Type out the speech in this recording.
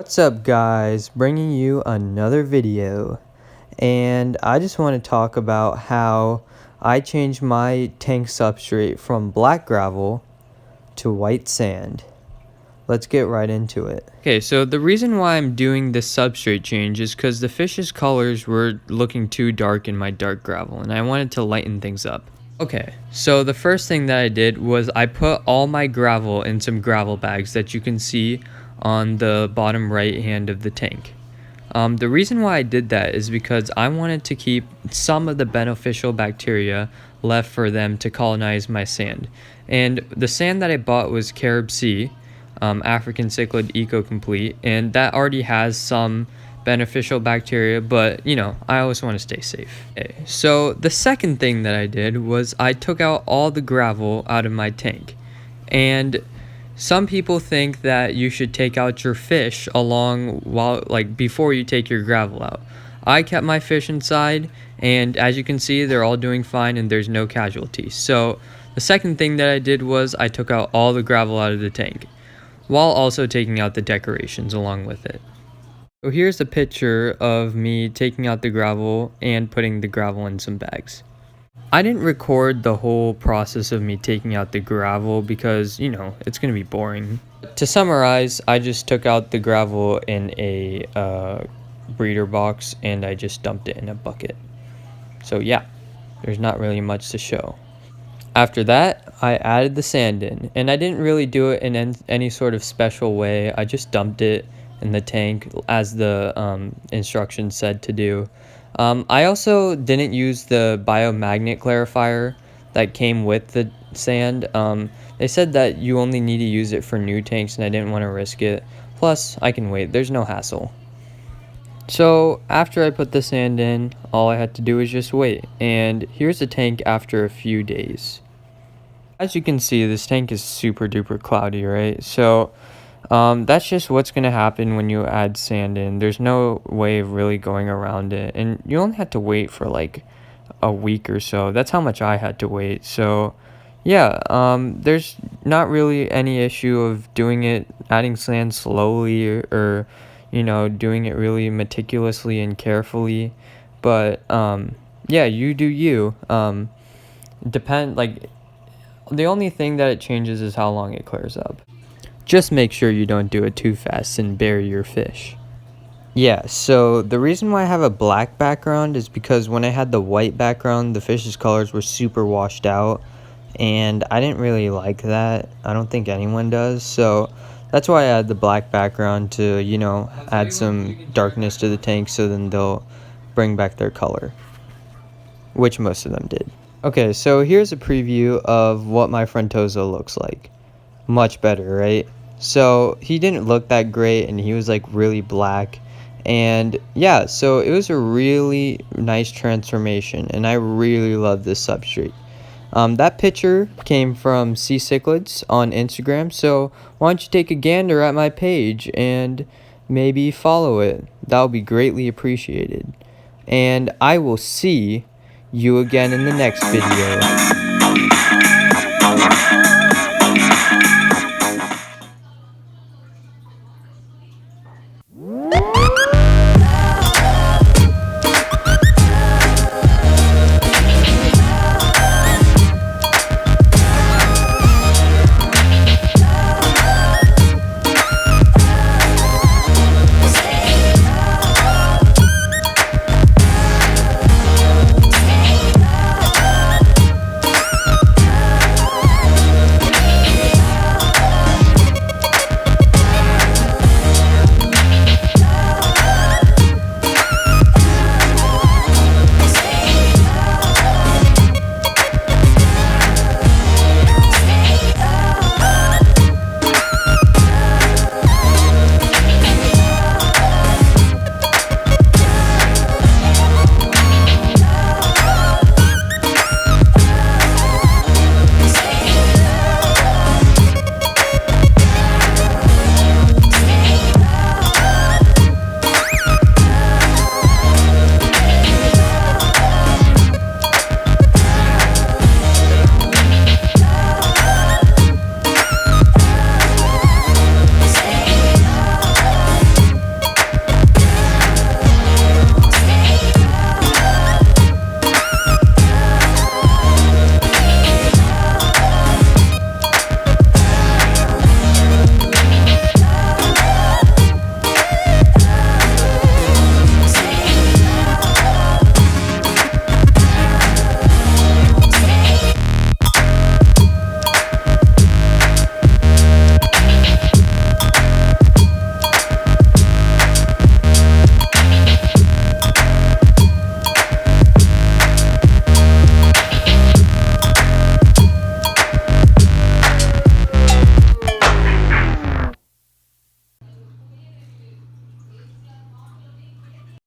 What's up guys, bringing you another video, and I just want to talk about how I changed my tank substrate from black gravel to white sand. Let's get right into it. Okay, so the reason why I'm doing this substrate change is because the fish's colors were looking too dark in my dark gravel and I wanted to lighten things up. Okay, so the first thing that I did was I put all my gravel in some gravel bags that you can see on the bottom right hand of the tank. The reason why I did that is because I wanted to keep some of the beneficial bacteria left for them to colonize my sand. And the sand that I bought was Carib Sea, African Cichlid Eco-Complete, and that already has some beneficial bacteria, but you know, I always want to stay safe. Okay, so the second thing that I did was I took out all the gravel out of my tank. And some people think that you should take out your fish before you take your gravel out. I kept my fish inside, and as you can see, they're all doing fine and there's no casualties. So the second thing that I did was I took out all the gravel out of the tank, while also taking out the decorations along with it. So here's a picture of me taking out the gravel and putting the gravel in some bags. I didn't record the whole process of me taking out the gravel because, you know, it's going to be boring. To summarize, I just took out the gravel in a breeder box and I just dumped it in a bucket. So yeah, there's not really much to show. After that, I added the sand in, and I didn't really do it in any sort of special way. I just dumped it in the tank as the instructions said to do. I also didn't use the biomagnet clarifier that came with the sand. They said that you only need to use it for new tanks, and I didn't want to risk it. Plus, I can wait. There's no hassle. So after I put the sand in, all I had to do was just wait. And here's the tank after a few days. As you can see, this tank is super duper cloudy, right? So that's just what's going to happen when you add sand in. There's no way of really going around it, and you only have to wait for like a week or so. That's how much I had to wait. So yeah, there's not really any issue of adding sand slowly or you know, doing it really meticulously and carefully. But yeah, you do you. The only thing that it changes is how long it clears up. Just make sure you don't do it too fast and bury your fish. Yeah, so the reason why I have a black background is because when I had the white background, the fish's colors were super washed out, and I didn't really like that. I don't think anyone does, so that's why I add the black background to, you know, add some darkness to the tank so then they'll bring back their color, which most of them did. Okay, so here's a preview of what my Frontosa looks like. Much better, right? So he didn't look that great and he was like really black. And yeah, so it was a really nice transformation and I really love this substrate. That picture came from Sea Cichlids on Instagram, so why don't you take a gander at my page and maybe follow it. That would be greatly appreciated. And I will see you again in the next video.